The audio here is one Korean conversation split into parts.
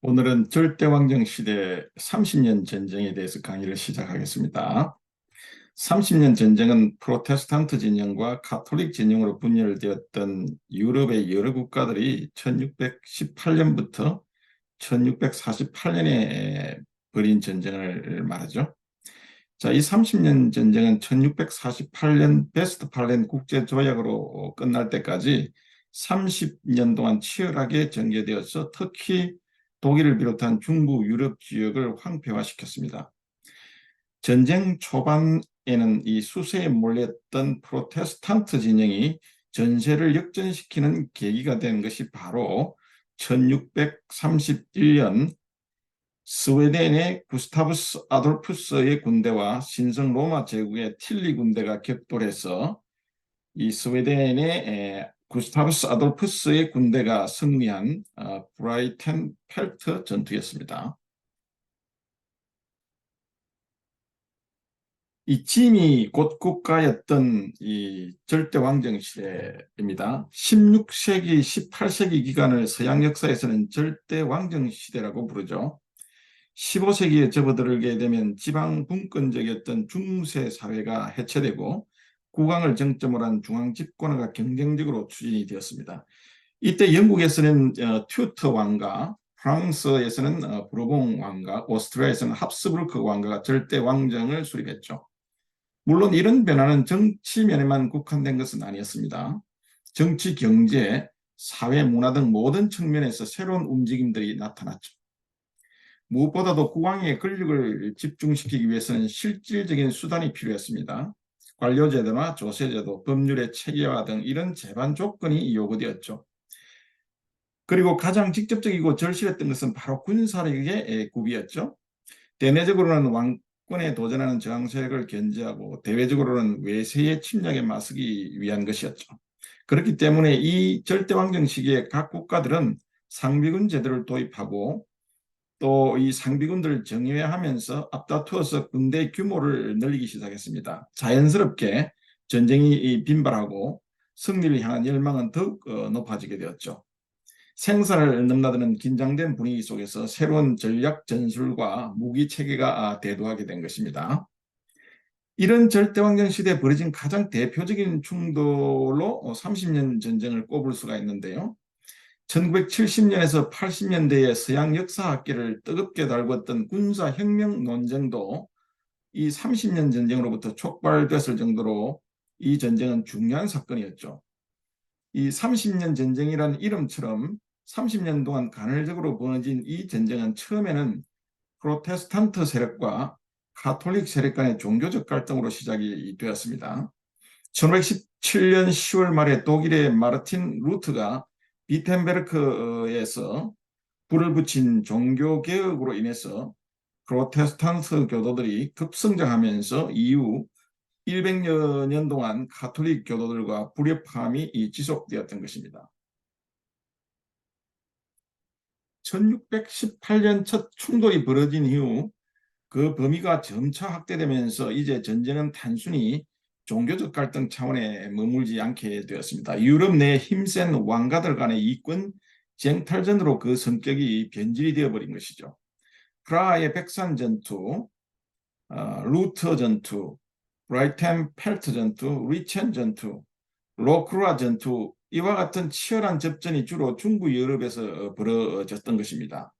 오늘은 절대왕정 시대 30년 전쟁에 대해서 강의를 시작하겠습니다. 30년 전쟁은 프로테스탄트 진영과 카톨릭 진영으로 분열되었던 유럽의 여러 국가들이 1618년부터 1648년에 벌인 전쟁을 말하죠. 자, 이 30년 전쟁은 1648년 베스트팔렌 국제조약으로 끝날 때까지 30년 동안 치열하게 전개되어서 특히 독일을 비롯한 중부 유럽 지역을 황폐화시켰습니다. 전쟁 초반에는 이 수세에 몰렸던 프로테스탄트 진영이 전세를 역전시키는 계기가 된 것이 바로 1631년 스웨덴의 구스타브스 아돌푸스의 군대와 신성 로마 제국의 틸리 군대가 격돌해서 이 스웨덴의 구스타브스 아돌푸스의 군대가 승리한 브라이텐펠트 전투였습니다. 이 짐이 곧 국가였던 이 절대왕정 시대입니다. 16세기, 18세기 기간을 서양 역사에서는 절대왕정 시대라고 부르죠. 15세기에 접어들게 되면 지방 분권적이었던 중세 사회가 해체되고 국왕을 정점으로 한 중앙 집권화가 경쟁적으로 추진이 되었습니다. 이때 영국에서는 튜터 왕가, 프랑스에서는 부르봉 왕가, 오스트리아에서는 합스부르크 왕가가 절대 왕정을 수립했죠. 물론 이런 변화는 정치면에만 국한된 것은 아니었습니다. 정치, 경제, 사회, 문화 등 모든 측면에서 새로운 움직임들이 나타났죠. 무엇보다도 국왕의 권력을 집중시키기 위해서는 실질적인 수단이 필요했습니다. 관료제도나 조세제도, 법률의 체계화 등 이런 제반 조건이 요구되었죠. 그리고 가장 직접적이고 절실했던 것은 바로 군사력의 구비였죠. 대내적으로는 왕권에 도전하는 저항 세력을 견제하고 대외적으로는 외세의 침략에 맞서기 위한 것이었죠. 그렇기 때문에 이 절대왕정 시기에 각 국가들은 상비군 제도를 도입하고 또 이 상비군들을 정예화하면서 앞다투어서 군대 규모를 늘리기 시작했습니다. 자연스럽게 전쟁이 빈발하고 승리를 향한 열망은 더욱 높아지게 되었죠. 생산을 넘나드는 긴장된 분위기 속에서 새로운 전략 전술과 무기 체계가 대두하게 된 것입니다. 이런 절대왕정 시대에 벌어진 가장 대표적인 충돌로 30년 전쟁을 꼽을 수가 있는데요. 1970년에서 80년대의 서양 역사학계를 뜨겁게 달궜던 군사혁명 논쟁도 이 30년 전쟁으로부터 촉발됐을 정도로 이 전쟁은 중요한 사건이었죠. 이 30년 전쟁이라는 이름처럼 30년 동안 간헐적으로 벌어진 이 전쟁은 처음에는 프로테스탄트 세력과 카톨릭 세력 간의 종교적 갈등으로 시작이 되었습니다. 1517년 10월 말에 독일의 마르틴 루트가 비텐베르크에서 불을 붙인 종교개혁으로 인해서 프로테스탄트 교도들이 급성장하면서 이후 100여 년 동안 가톨릭 교도들과 불협화음이 지속되었던 것입니다. 1618년 첫 충돌이 벌어진 이후 그 범위가 점차 확대되면서 이제 전쟁은 단순히 종교적 갈등 차원에 머물지 않게 되었습니다. 유럽 내 힘센 왕가들 간의 이권 쟁탈전으로 그 성격이 변질이 되어버린 것이죠. 프라하의 백산 전투, 루터 전투, 브라이텐펠트 전투, 리첸 전투, 로크루아 전투 이와 같은 치열한 접전이 주로 중부 유럽에서 벌어졌던 것입니다.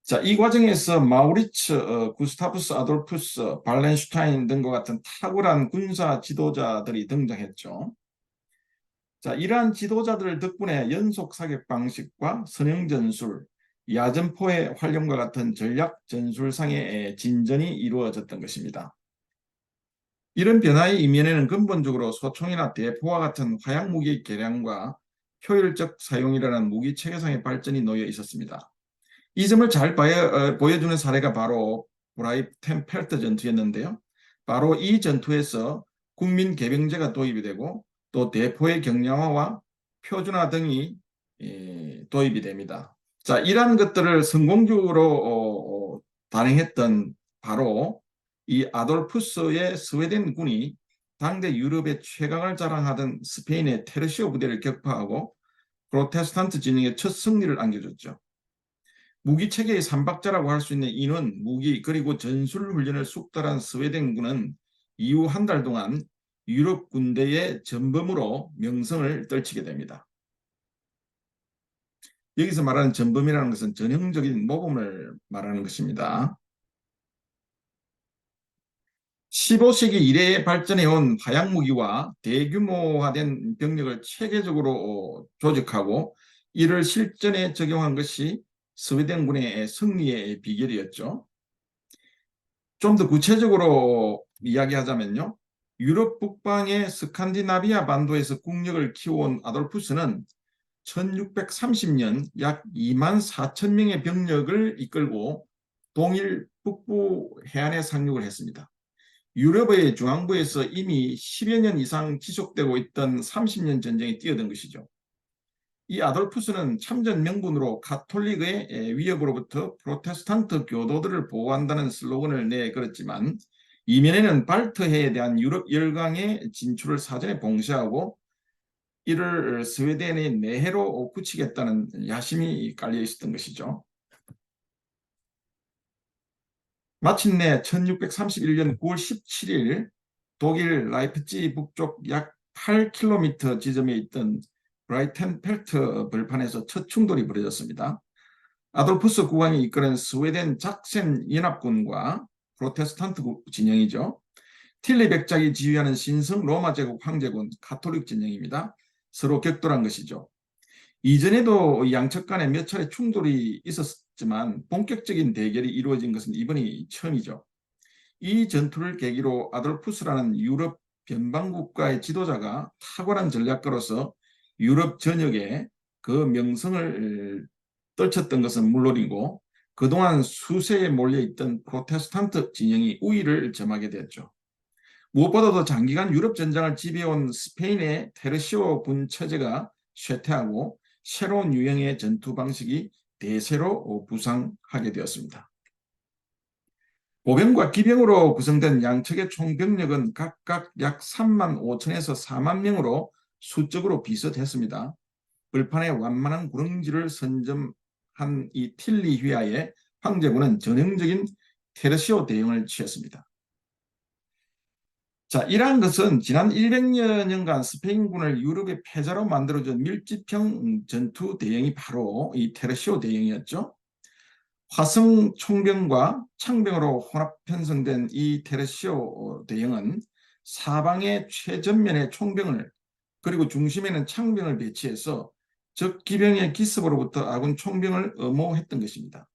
자, 이 과정에서 마우리츠, 구스타부스 아돌푸스, 발렌슈타인 등과 같은 탁월한 군사 지도자들이 등장했죠. 자, 이러한 지도자들 덕분에 연속 사격 방식과 선형 전술, 야전포의 활용과 같은 전략 전술상의 진전이 이루어졌던 것입니다. 이런 변화의 이면에는 근본적으로 소총이나 대포와 같은 화약 무기 개량과 효율적 사용이라는 무기 체계상의 발전이 놓여 있었습니다. 이 점을 잘 보여주는 사례가 바로 브라이텐펠트 전투였는데요. 바로 이 전투에서 국민 개병제가 도입이 되고 또 대포의 경량화와 표준화 등이 도입이 됩니다. 자, 이러한 것들을 성공적으로 단행했던 바로 이 아돌푸스의 스웨덴군이 당대 유럽의 최강을 자랑하던 스페인의 테르시오 부대를 격파하고 프로테스탄트 진영의 첫 승리를 안겨줬죠. 무기 체계의 삼박자라고 할 수 있는 인원, 무기 그리고 전술 훈련을 숙달한 스웨덴군은 이후 한 달 동안 유럽 군대의 전범으로 명성을 떨치게 됩니다. 여기서 말하는 전범이라는 것은 전형적인 모범을 말하는 것입니다. 15세기 이래에 발전해온 화약무기와 대규모화된 병력을 체계적으로 조직하고 이를 실전에 적용한 것이 스웨덴군의 승리의 비결이었죠. 좀 더 구체적으로 이야기하자면요. 유럽 북방의 스칸디나비아 반도에서 국력을 키워온 아돌푸스는 1630년 약 2만 4천 명의 병력을 이끌고 동일 북부 해안에 상륙을 했습니다. 유럽의 중앙부에서 이미 10여 년 이상 지속되고 있던 30년 전쟁에 뛰어든 것이죠. 이 아돌푸스는 참전 명분으로 가톨릭의 위협으로부터 프로테스탄트 교도들을 보호한다는 슬로건을 내걸었지만 이면에는 발트해에 대한 유럽 열강의 진출을 사전에 봉쇄하고 이를 스웨덴의 내해로 굳히겠다는 야심이 깔려 있었던 것이죠. 마침내 1631년 9월 17일 독일 라이프치 북쪽 약 8km 지점에 있던 브라이텐펠트 벌판에서 첫 충돌이 벌어졌습니다. 아돌푸스 국왕이 이끄는 스웨덴 작센 연합군과 프로테스탄트 진영이죠. 틸리 백작이 지휘하는 신성 로마 제국 황제군 가톨릭 진영입니다. 서로 격돌한 것이죠. 이전에도 양측 간에 몇 차례 충돌이 있었지만 본격적인 대결이 이루어진 것은 이번이 처음이죠. 이 전투를 계기로 아돌푸스라는 유럽 변방국가의 지도자가 탁월한 전략가로서 유럽 전역에 그 명성을 떨쳤던 것은 물론이고 그동안 수세에 몰려있던 프로테스탄트 진영이 우위를 점하게 됐죠. 무엇보다도 장기간 유럽 전장을 지배해온 스페인의 테르시오 군 체제가 쇠퇴하고 새로운 유형의 전투 방식이 대세로 부상하게 되었습니다. 보병과 기병으로 구성된 양측의 총병력은 각각 약 3만 5천에서 4만 명으로 수적으로 비슷했습니다. 벌판에 완만한 구릉지를 선점한 이 틸리 휘하에 황제군은 전형적인 테르시오 대응을 취했습니다. 자, 이러한 것은 지난 100여 년간 스페인군을 유럽의 패자로 만들어준 밀집형 전투 대응이 바로 이 테르시오 대응이었죠. 화성 총병과 창병으로 혼합 편성된 이 테르시오 대형은 사방의 최전면에 총병을 그리고 중심에는 창병을 배치해서 적 기병의 기습으로부터 아군 총병을 엄호했던 것입니다.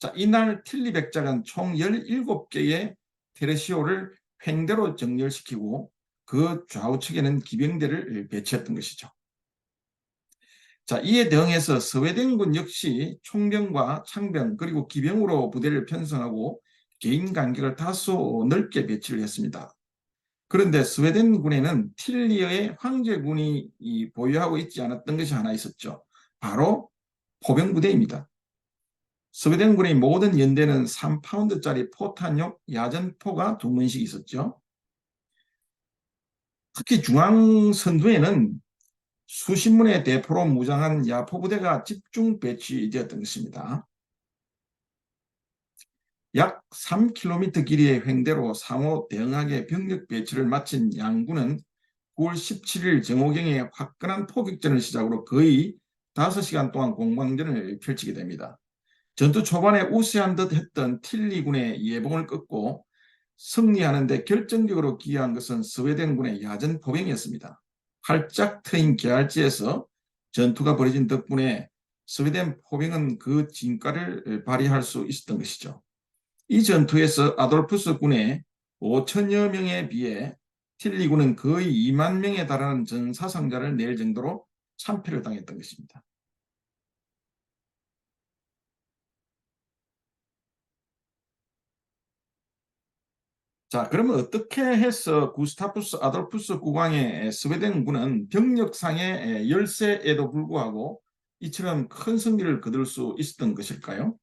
자, 이날 틸리 백작은 총 17개의 테르시오를 횡대로 정렬시키고 그 좌우측에는 기병대를 배치했던 것이죠. 자, 이에 대응해서 스웨덴군 역시 총병과 창병 그리고 기병으로 부대를 편성하고 개인 간격을 다소 넓게 배치를 했습니다. 그런데 스웨덴군에는 틸리어의 황제군이 보유하고 있지 않았던 것이 하나 있었죠. 바로 포병부대입니다. 스웨덴군의 모든 연대는 3파운드짜리 포탄용 야전포가 2문씩 있었죠. 특히 중앙선두에는 수십 문의 대포로 무장한 야포부대가 집중 배치되었던 것입니다. 약 3km 길이의 횡대로 상호 대응하게 병력 배치를 마친 양군은 9월 17일 정오경에 화끈한 포격전을 시작으로 거의 5시간 동안 공방전을 펼치게 됩니다. 전투 초반에 우세한 듯 했던 틸리군의 예봉을 꺾고 승리하는 데 결정적으로 기여한 것은 스웨덴군의 야전 포병이었습니다. 활짝 트인 계알지에서 전투가 벌어진 덕분에 스웨덴 포병은 그 진가를 발휘할 수 있었던 것이죠. 이 전투에서 아돌푸스 군의 5천여 명에 비해 틸리군은 거의 2만 명에 달하는 전사상자를 낼 정도로 참패를 당했던 것입니다. 자, 그러면 어떻게 해서 구스타푸스 아돌푸스 국왕의 스웨덴군은 병력상의 열세에도 불구하고 이처럼 큰 승리를 거둘 수 있었던 것일까요?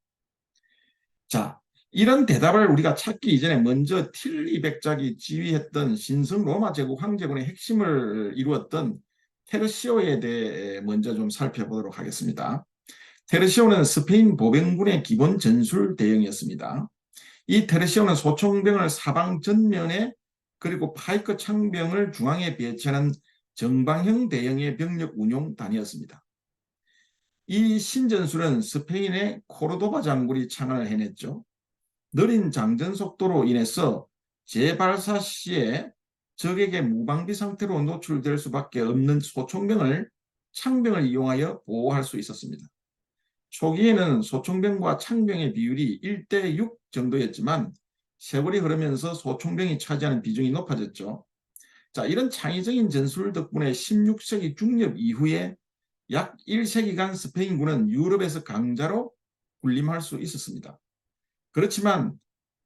자, 이런 대답을 우리가 찾기 이전에 먼저 틸리 백작이 지휘했던 신성 로마 제국 황제군의 핵심을 이루었던 테르시오에 대해 먼저 좀 살펴보도록 하겠습니다. 테르시오는 스페인 보병군의 기본 전술 대형이었습니다. 이 테르시오는 소총병을 사방 전면에 그리고 파이크 창병을 중앙에 배치하는 정방형 대형의 병력 운용 단위였습니다. 이 신전술은 스페인의 코르도바 장군이 창안을 해냈죠. 느린 장전 속도로 인해서 재발사 시에 적에게 무방비 상태로 노출될 수밖에 없는 소총병을 창병을 이용하여 보호할 수 있었습니다. 초기에는 소총병과 창병의 비율이 1대6 정도였지만 세월이 흐르면서 소총병이 차지하는 비중이 높아졌죠. 자, 이런 창의적인 전술 덕분에 16세기 중엽 이후에 약 1세기간 스페인군은 유럽에서 강자로 군림할 수 있었습니다. 그렇지만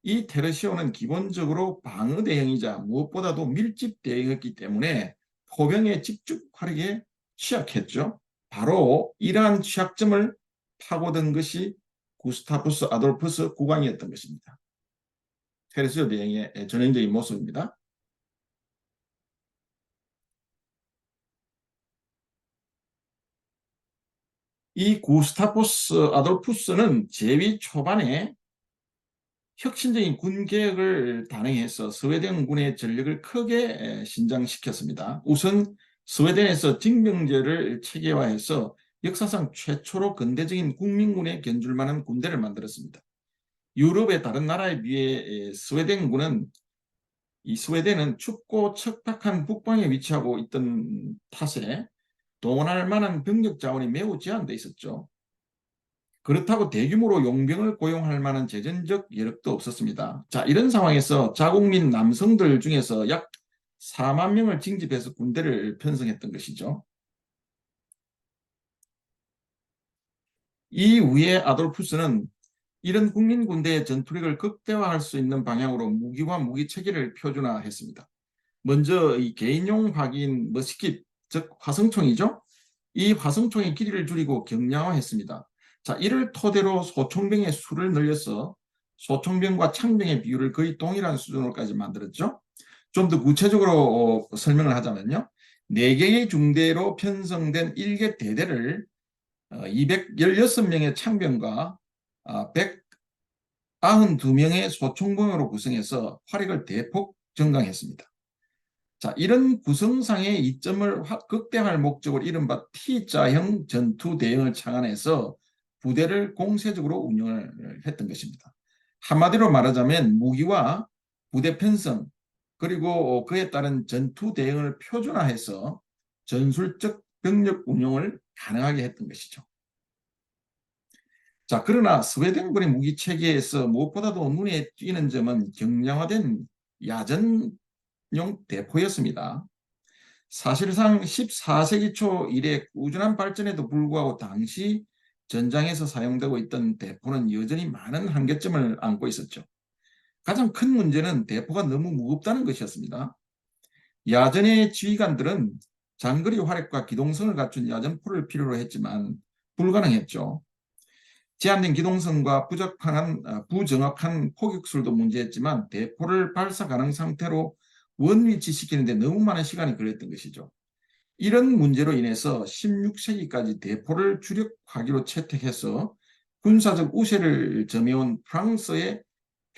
이 테르시오는 기본적으로 방어 대형이자 무엇보다도 밀집 대형이었기 때문에 포병의 집중 화력에 취약했죠. 바로 이러한 취약점을 파고든 것이 구스타푸스 아돌푸스 국왕이었던 것입니다. 테르시오 대형의 전형적인 모습입니다. 이 구스타푸스 아돌푸스는 제위 초반에 혁신적인 군 개혁을 단행해서 스웨덴군의 전력을 크게 신장시켰습니다. 우선 스웨덴에서 징병제를 체계화해서 역사상 최초로 근대적인 국민군에 견줄 만한 군대를 만들었습니다. 유럽의 다른 나라에 비해 스웨덴은 춥고 척박한 북방에 위치하고 있던 탓에 동원할 만한 병력 자원이 매우 제한돼 있었죠. 그렇다고 대규모로 용병을 고용할 만한 재정적 여력도 없었습니다. 자, 이런 상황에서 자국민 남성들 중에서 약 4만 명을 징집해서 군대를 편성했던 것이죠. 이후에 아돌푸스는 이런 국민 군대의 전투력을 극대화할 수 있는 방향으로 무기와 무기 체계를 표준화했습니다. 먼저 이 개인용 화기인 머스킷, 즉 화성총이죠. 이 화성총의 길이를 줄이고 경량화했습니다. 자, 이를 토대로 소총병의 수를 늘려서 소총병과 창병의 비율을 거의 동일한 수준으로까지 만들었죠. 좀 더 구체적으로 설명을 하자면요. 4개의 중대로 편성된 1개 대대를 216명의 창병과 192명의 소총병으로 구성해서 화력을 대폭 증강했습니다. 자, 이런 구성상의 이점을 극대화할 목적으로 이른바 T자형 전투 대형을 창안해서 부대를 공세적으로 운영을 했던 것입니다. 한마디로 말하자면 무기와 부대 편성 그리고 그에 따른 전투 대응을 표준화해서 전술적 병력 운영을 가능하게 했던 것이죠. 자, 그러나 스웨덴군의 무기 체계에서 무엇보다도 눈에 띄는 점은 경량화된 야전용 대포였습니다. 사실상 14세기 초 이래 꾸준한 발전에도 불구하고 당시 전장에서 사용되고 있던 대포는 여전히 많은 한계점을 안고 있었죠. 가장 큰 문제는 대포가 너무 무겁다는 것이었습니다. 야전의 지휘관들은 장거리 활약과 기동성을 갖춘 야전포를 필요로 했지만 불가능했죠. 제한된 기동성과 부정확한 포격술도 문제였지만 대포를 발사 가능 상태로 원위치시키는데 너무 많은 시간이 걸렸던 것이죠. 이런 문제로 인해서 16세기까지 대포를 주력 화기로 채택해서 군사적 우세를 점해온 프랑스의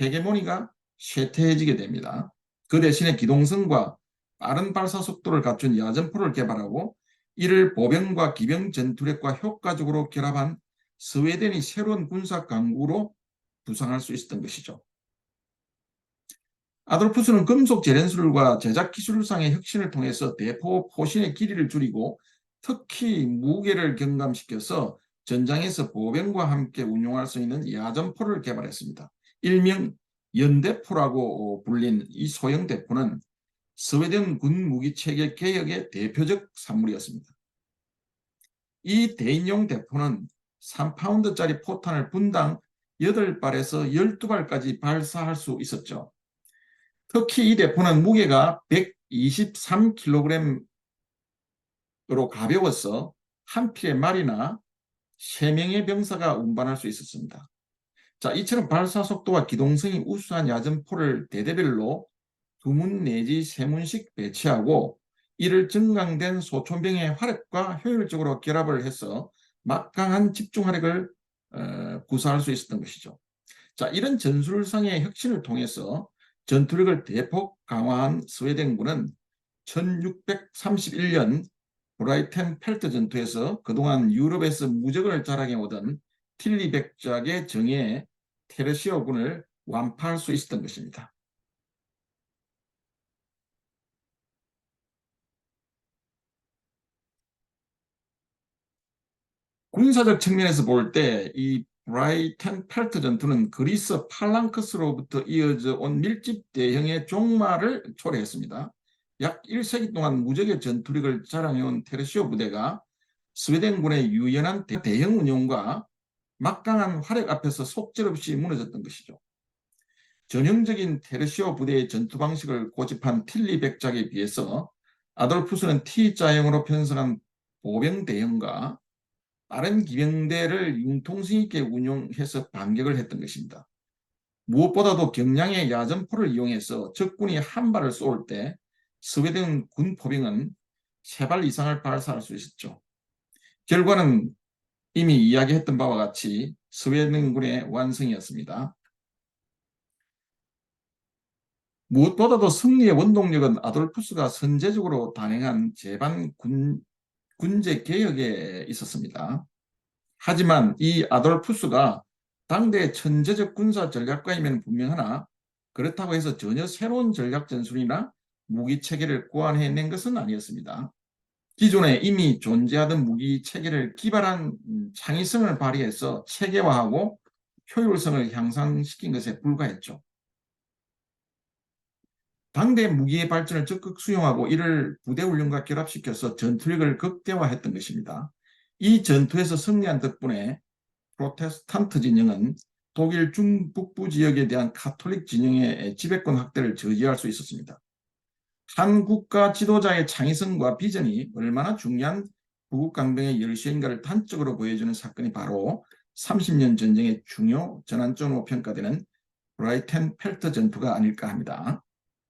헤게모니가 쇠퇴해지게 됩니다. 그 대신에 기동성과 빠른 발사 속도를 갖춘 야전포를 개발하고 이를 보병과 기병 전투력과 효과적으로 결합한 스웨덴이 새로운 군사 강국으로 부상할 수 있었던 것이죠. 아돌푸스는 금속 재련술과 제작 기술상의 혁신을 통해서 대포 포신의 길이를 줄이고 특히 무게를 경감시켜서 전장에서 보병과 함께 운용할 수 있는 야전포를 개발했습니다. 일명 연대포라고 불린 이 소형 대포는 스웨덴 군 무기 체계 개혁의 대표적 산물이었습니다. 이 대인용 대포는 3파운드짜리 포탄을 분당 8발에서 12발까지 발사할 수 있었죠. 특히 이 대포는 무게가 123kg으로 가벼워서 한 필의 말이나 3명의 병사가 운반할 수 있었습니다. 자, 이처럼 발사 속도와 기동성이 우수한 야전포를 대대별로 2문 내지 3문씩 배치하고 이를 증강된 소총병의 화력과 효율적으로 결합을 해서 막강한 집중화력을 구사할 수 있었던 것이죠. 자, 이런 전술상의 혁신을 통해서 전투력을 대폭 강화한 스웨덴군은 1631년 브라이텐펠트 전투에서 그동안 유럽에서 무적을 자랑해오던 틸리 백작의 정예에 테르시오군을 완파할 수 있었던 것입니다. 군사적 측면에서 볼 때 이 브라이텐펠트 전투는 그리스 팔랑크스로부터 이어져 온 밀집 대형의 종말을 초래했습니다. 약 1세기 동안 무적의 전투력을 자랑해온 테르시오 부대가 스웨덴군의 유연한 대형 운용과 막강한 화력 앞에서 속절없이 무너졌던 것이죠. 전형적인 테르시오 부대의 전투 방식을 고집한 틸리 백작에 비해서 아돌푸스는 T자형으로 편성한 보병 대형과 빠른 기병대를 융통성 있게 운용해서 반격을 했던 것입니다. 무엇보다도 경량의 야전포를 이용해서 적군이 한 발을 쏠 때 스웨덴 군 포병은 3발 이상을 발사할 수 있었죠. 결과는 이미 이야기했던 바와 같이 스웨덴군의 완성이었습니다. 무엇보다도 승리의 원동력은 아돌푸스가 선제적으로 단행한 제반 군제 개혁에 있었습니다. 하지만 이 아돌푸스가 당대의 천재적 군사 전략가이면 분명하나 그렇다고 해서 전혀 새로운 전략 전술이나 무기 체계를 고안해낸 것은 아니었습니다. 기존에 이미 존재하던 무기 체계를 기발한 창의성을 발휘해서 체계화하고 효율성을 향상시킨 것에 불과했죠. 당대 무기의 발전을 적극 수용하고 이를 부대 훈련과 결합시켜서 전투력을 극대화했던 것입니다. 이 전투에서 승리한 덕분에 프로테스탄트 진영은 독일 중북부 지역에 대한 카톨릭 진영의 지배권 확대를 저지할 수 있었습니다. 한 국가 지도자의 창의성과 비전이 얼마나 중요한 부국강병의 열쇠인가를 단적으로 보여주는 사건이 바로 30년 전쟁의 중요 전환점으로 평가되는 브라이텐펠트 전투가 아닐까 합니다.